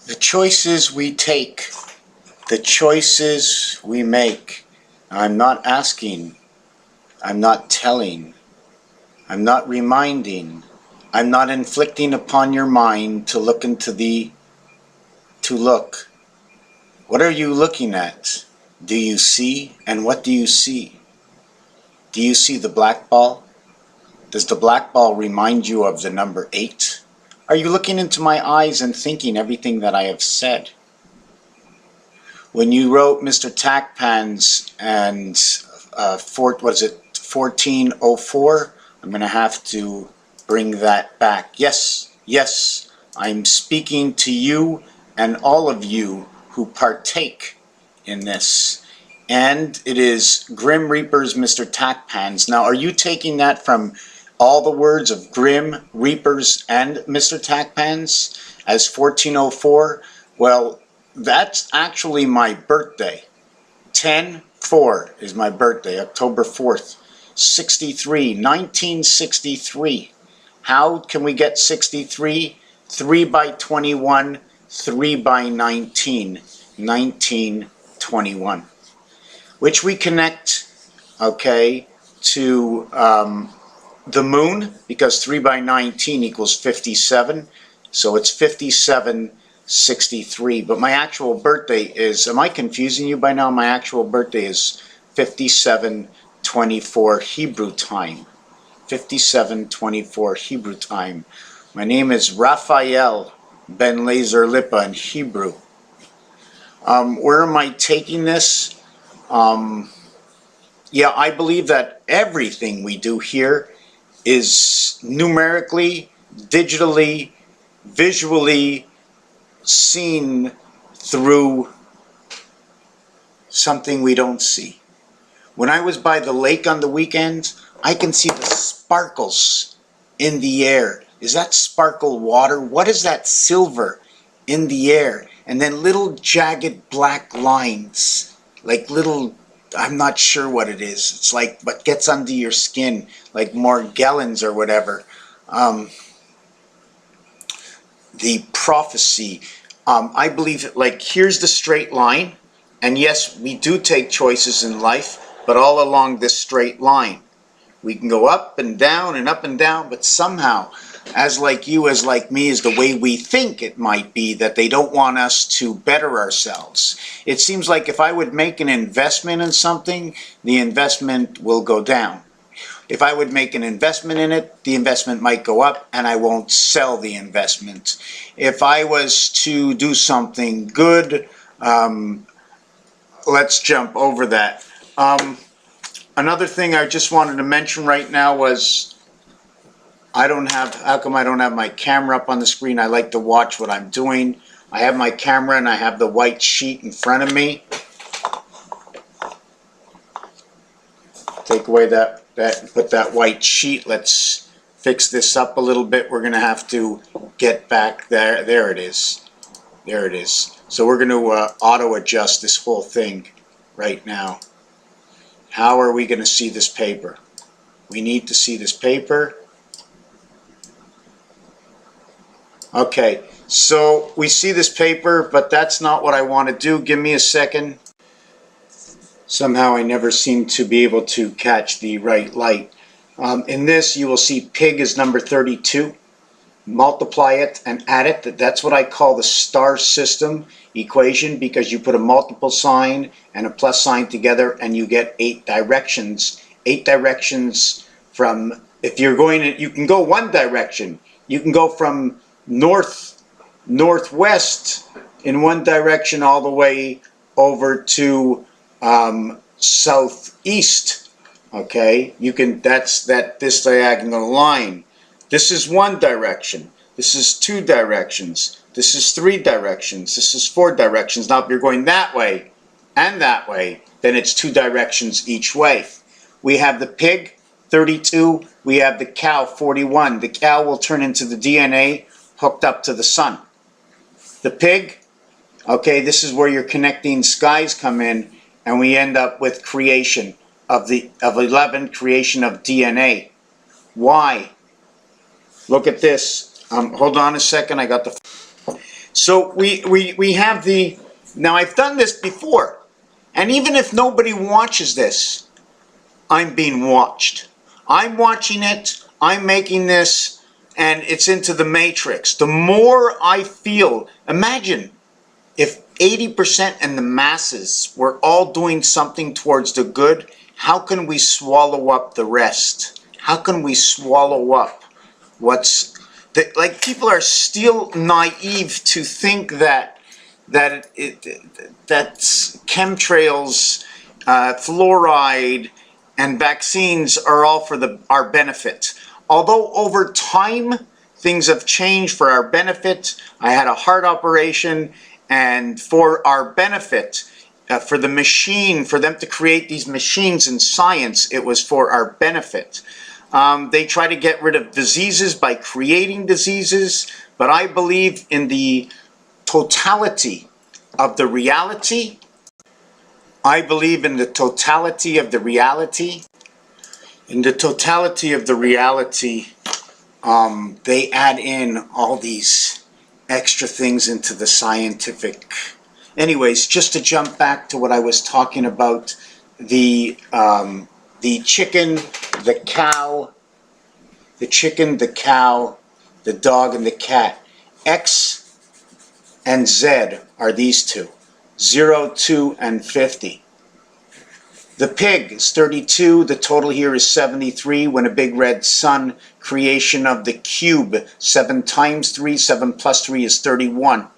The choices we take, the choices we make. I'm not asking, I'm not telling, I'm not reminding, I'm not inflicting upon your mind to look into to look. What are you looking at? Do you see? And what do you see? Do you see the black ball? Does the black ball remind you of the number 8? Are you looking into my eyes and thinking everything that I have said? When you wrote Mr. Tackpans and 1404, I'm going to have to bring that back. Yes, yes, I'm speaking to you and all of you who partake in this. And it is Grim Reaper's Mr. Tackpans. Now, are you taking that from all the words of Grim Reapers and Mr. Tackpans as 1404? Well, that's actually my birthday. 10/4 is my birthday, October 4th, 1963. How can we get 63? 3 by 21, 3 by 19, 1921. Which we connect, okay, to the moon, because 3 by 19 equals 57, so it's 5763. But my actual birthday is, am I confusing you by now? My actual birthday is 5724 Hebrew time. 5724 Hebrew time. My name is Raphael Ben Lazer Lipa in Hebrew. Where am I taking this? Yeah, I believe that everything we do here is numerically, digitally, visually seen through something we don't see. When I was by the lake on the weekend, I can see the sparkles in the air. Is that sparkle water? What is that silver in the air? And then little jagged black lines, like little, I'm not sure what it is. It's like what gets under your skin, like Morgellons or whatever. The prophecy. I believe, like, here's the straight line. And yes, we do take choices in life, but all along this straight line. We can go up and down, but somehow, as like you, as like me, is the way we think it might be, that they don't want us to better ourselves. It seems like if I would make an investment in something, the investment will go down. If I would make an investment in it, the investment might go up and I won't sell the investment. If I was to do something good, let's jump over that. Another thing I just wanted to mention right now was, how come I don't have my camera up on the screen? I like to watch what I'm doing. I have my camera and I have the white sheet in front of me. Take away that put that white sheet. Let's fix this up a little bit. We're going to have to get back there. There it is. There it is. So we're going to auto adjust this whole thing right now. How are we going to see this paper? We need to see this paper. Okay, so we see this paper, but that's not what I want to do. Give me a second. Somehow I never seem to be able to catch the right light. In this, you will see pig is number 32. Multiply it and add it. That's what I call the star system equation, because you put a multiple sign and a plus sign together and you get 8 directions. 8 directions from, if you're going to, you can go one direction. You can go from northwest in one direction all the way over to southeast. Okay, you can, that's this diagonal line. This is one direction. This is 2 directions. This is 3 directions. This is 4 directions. Now if you're going that way and that way, then it's 2 directions each way. We have the pig, 32. We have the cow, 41. The cow will turn into the DNA hooked up to the sun. The pig, okay, this is where your connecting skies come in, and we end up with creation of 11, creation of DNA. Why? Look at this. Hold on a second. I got the... So we have the, now I've done this before, and even if nobody watches this, I'm being watched. I'm watching it, I'm making this, and it's into the matrix. The more I feel, imagine if 80% and the masses were all doing something towards the good, how can we swallow up the rest? How can we swallow up what's, like, people are still naive to think that that's chemtrails, fluoride, and vaccines are all for our benefit. Although over time things have changed for our benefit. I had a heart operation, and for our benefit, for the machine, for them to create these machines in science, it was for our benefit. They try to get rid of diseases by creating diseases, but I believe in the totality of the reality. I believe in the totality of the reality. In the totality of the reality, they add in all these extra things into the scientific. Anyways, just to jump back to what I was talking about, the chicken, the cow, the chicken, the cow, the dog, and the cat. X and Z are these two, 0, 2, and 50. The pig is 32, the total here is 73, when a big red sun, creation of the cube, 7 times 3, 7 plus 3 is 31.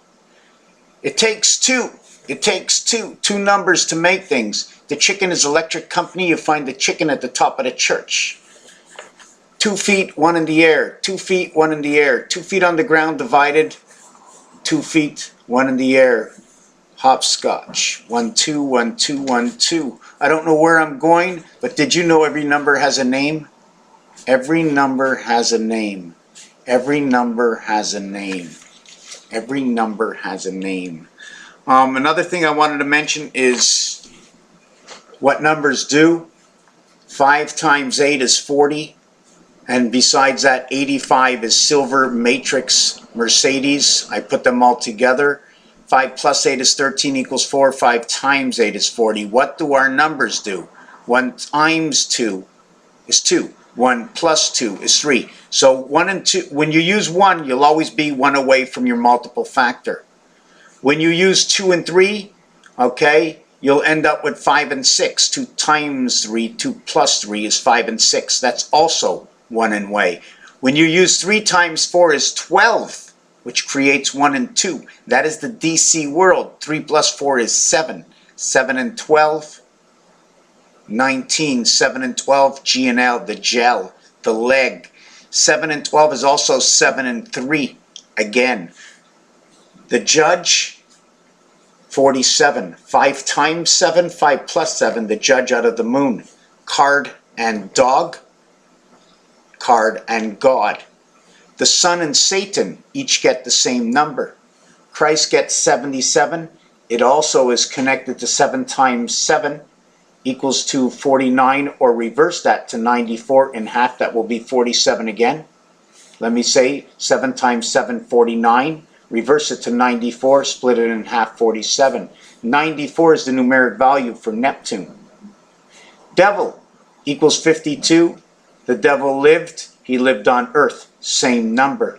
It takes two numbers to make things. The chicken is electric company, you find the chicken at the top of the church. 2 feet, 1 in the air, 2 feet, 1 in the air, 2 feet on the ground divided, 2 feet, 1 in the air. Hopscotch. 1, 2, 1, 2, 1, 2. I don't know where I'm going, but did you know every number has a name? Every number has a name. Every number has a name. Every number has a name. Another thing I wanted to mention is what numbers do. 5 times 8 is 40. And besides that, 85 is silver, matrix, Mercedes. I put them all together. 5 plus 8 is 13 equals 4. 5 times 8 is 40. What do our numbers do? 1 times 2 is 2. 1 plus 2 is 3. So 1 and 2, when you use 1, you'll always be 1 away from your multiple factor. When you use 2 and 3, okay, you'll end up with 5 and 6. 2 times 3, 2 plus 3 is 5 and 6. That's also 1 and way. When you use 3 times 4 is 12. Which creates 1 and 2. That is the DC world. 3 plus 4 is 7. 7 and 12, 19. 7 and 12, G and L, the gel, the leg. 7 and 12 is also 7 and 3. Again, the judge, 47. 5 times 7, 5 plus 7, the judge out of the moon. Card and dog, card and God. The sun and Satan each get the same number. Christ gets 77. It also is connected to 7 times 7 equals to 49, or reverse that to 94 in half. That will be 47 again. Let me say 7 times 7, 49. Reverse it to 94, split it in half, 47. 94 is the numeric value for Neptune. Devil equals 52. The devil lived. He lived on earth. Same number.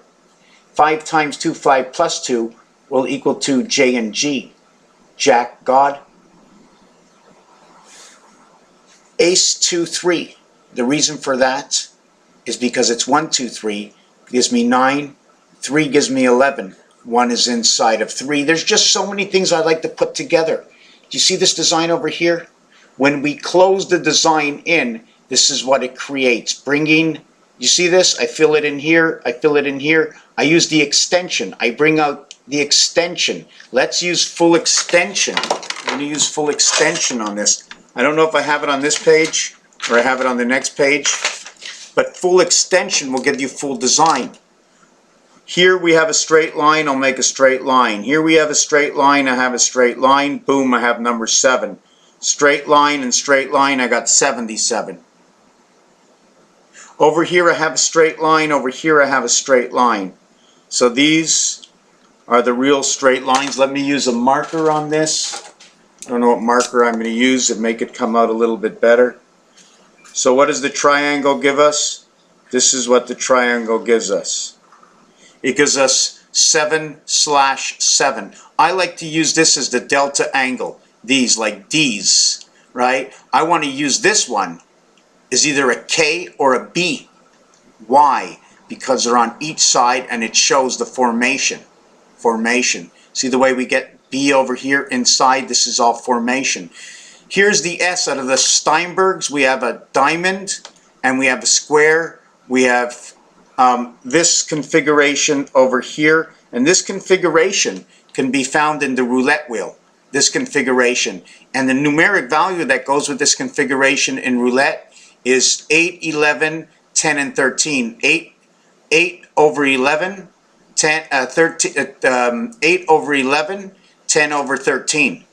5 times 2, 5 plus 2 will equal to J and G. Jack, God. Ace 2, 3. The reason for that is because it's 1, 2, 3. Gives me 9. 3 gives me 11. 1 is inside of 3. There's just so many things I like to put together. Do you see this design over here? When we close the design in, this is what it creates. Bringing, you see this? I fill it in here. I fill it in here. I use the extension. I bring out the extension. Let's use full extension. I'm going to use full extension on this. I don't know if I have it on this page or I have it on the next page, but full extension will give you full design. Here we have a straight line, I'll make a straight line. Here we have a straight line, I have a straight line. Boom, I have number 7. Straight line and straight line, I got 77. Over here I have a straight line, over here I have a straight line. So these are the real straight lines. Let me use a marker on this. I don't know what marker I'm going to use to make it come out a little bit better. So what does the triangle give us? This is what the triangle gives us. It gives us 7/7. I like to use this as the delta angle. These, like D's, right? I want to use this one as either a K or a B. Why? Because they're on each side and it shows the formation. See the way we get B over here inside? This is all formation. Here's the S out of the Steinbergs. We have a diamond and we have a square. We have this configuration over here, and this configuration can be found in the roulette wheel. This configuration, and the numeric value that goes with this configuration in roulette is 8, 11, 10, and 13. 8 over 11, 10, 8 over 11, 10 over 13.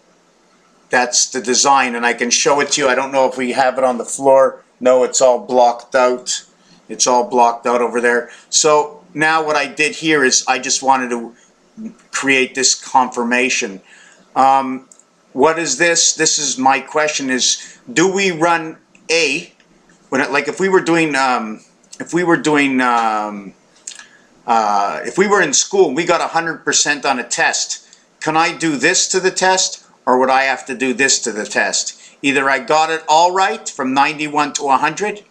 That's the design, and I can show it to you. I don't know if we have it on the floor. No, it's all blocked out. It's all blocked out over there. So now what I did here is I just wanted to create this confirmation. What is this? This is my question: is do we run A? When it, like if we were doing if we were in school and we got 100% on a test, can I do this to the test, or would I have to do this to the test? Either I got it all right from 91 to 100.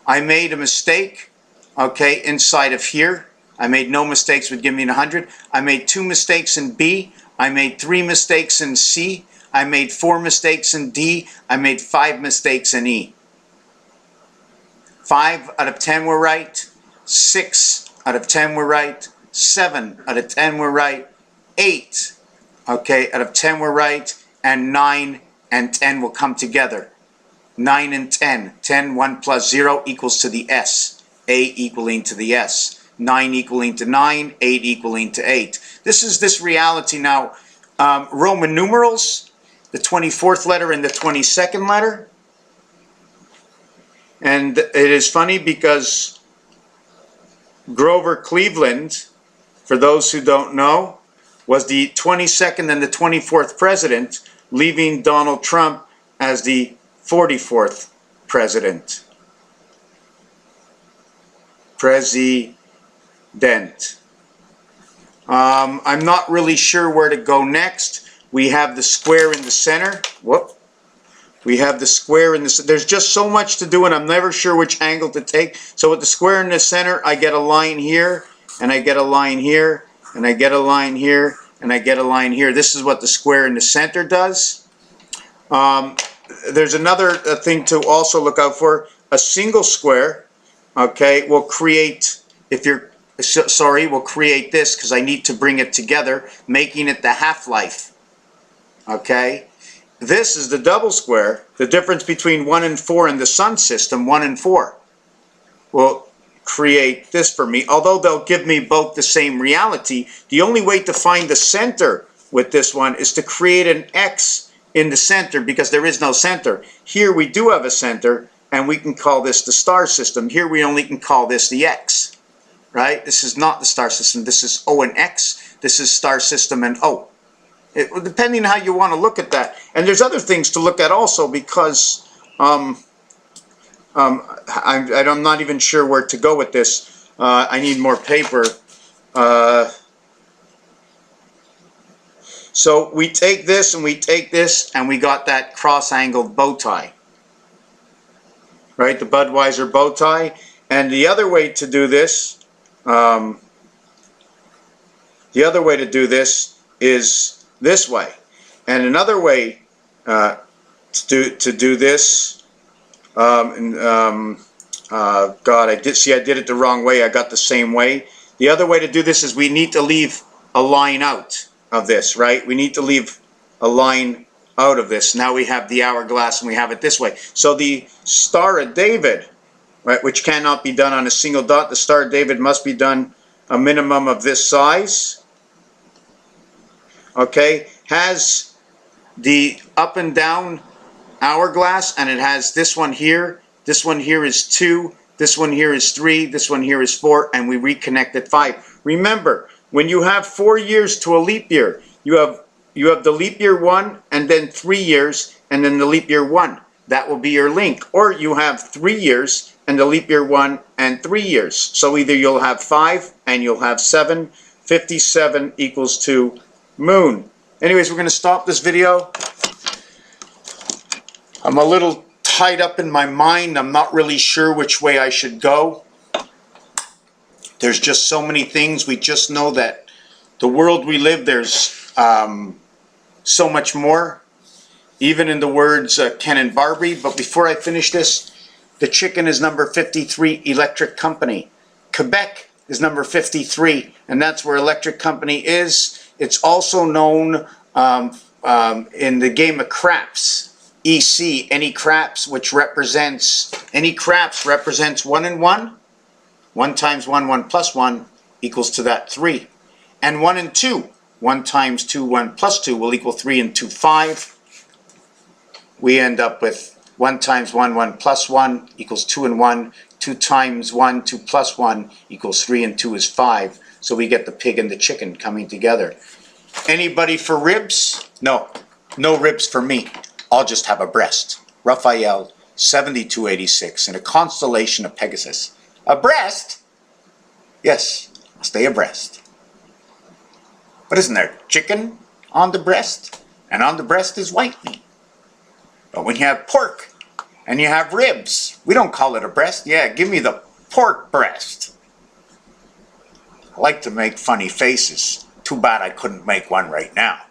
I made a mistake, okay, inside of here. I made no mistakes, would give me 100. I made 2 mistakes in B. I made 3 mistakes in C. I made 4 mistakes in D. I made 5 mistakes in E. 5 out of 10 were right. 6 out of 10 were right. 7 out of 10 were right. 8, okay, out of 10 were right. And 9 and 10 will come together. 9 and 10. 10, 1 plus 0 equals to the S. A equaling to the S. 9 equaling to 9. 8 equaling to 8. This is this reality now. Roman numerals, the 24th letter and the 22nd letter. And it is funny because Grover Cleveland, for those who don't know, was the 22nd and the 24th president, leaving Donald Trump as the 44th president. I'm not really sure where to go next. We have the square in the center. Whoop. We have the square in the center. There's just so much to do, and I'm never sure which angle to take. So with the square in the center, I get a line here, and I get a line here, and I get a line here, and I get a line here. This is what the square in the center does. There's another thing to also look out for. A single square, okay, will create, will create this, because I need to bring it together, making it the half-life, okay? This is the double square. The difference between 1 and 4 in the sun system, 1 and 4, will create this for me. Although they'll give me both the same reality, the only way to find the center with this one is to create an X in the center, because there is no center. Here we do have a center, and we can call this the star system. Here we only can call this the X, right? This is not the star system. This is O and X. This is star system and O. Depending on how you want to look at that. And there's other things to look at also, because I'm not even sure where to go with this. I need more paper. So we take this and we take this, and we got that cross-angled bow tie. Right, the Budweiser bow tie. And the other way to do this, is this way. And another way to do this, God, I did it the wrong way. I got the same way. The other way to do this is we need to leave a line out of this, right? We need to leave a line out of this. Now we have the hourglass and we have it this way. So the Star of David, right, which cannot be done on a single dot, the Star of David must be done a minimum of this size. Okay, has the up and down hourglass, and it has this one here. This one here is 2. This one here is 3. This one here is 4, and we reconnect at 5. Remember, when you have 4 years to a leap year, you have the leap year 1 and then 3 years and then the leap year 1. That will be your link. Or you have 3 years and the leap year 1 and 3 years. So either you'll have 5 and you'll have 7. 57 equals to moon. Anyways, we're going to stop this video. I'm a little tied up in my mind. I'm not really sure which way I should go. There's just so many things. We just know that the world we live, there's so much more. Even in the words Ken and Barbie. But before I finish this, the chicken is number 53, Electric Company. Quebec is number 53, and that's where Electric Company is. It's also known in the game of craps. EC, any craps, which represents, any craps represents 1 and 1. 1 times 1, 1 plus 1 equals to that 3. And 1 and 2. 1 times 2, 1 plus 2 will equal 3 and 2, 5. We end up with 1 times 1, 1 plus 1 equals 2 and 1. 2 times 1, 2 plus 1 equals 3 and 2 is 5. So we get the pig and the chicken coming together. Anybody for ribs? No. No ribs for me. I'll just have a breast. Raphael, 7286, in a constellation of Pegasus. A breast? Yes, I'll stay abreast. But isn't there chicken on the breast? And on the breast is white meat. But when you have pork and you have ribs, we don't call it a breast. Yeah, give me the pork breast. I like to make funny faces. Too bad I couldn't make one right now.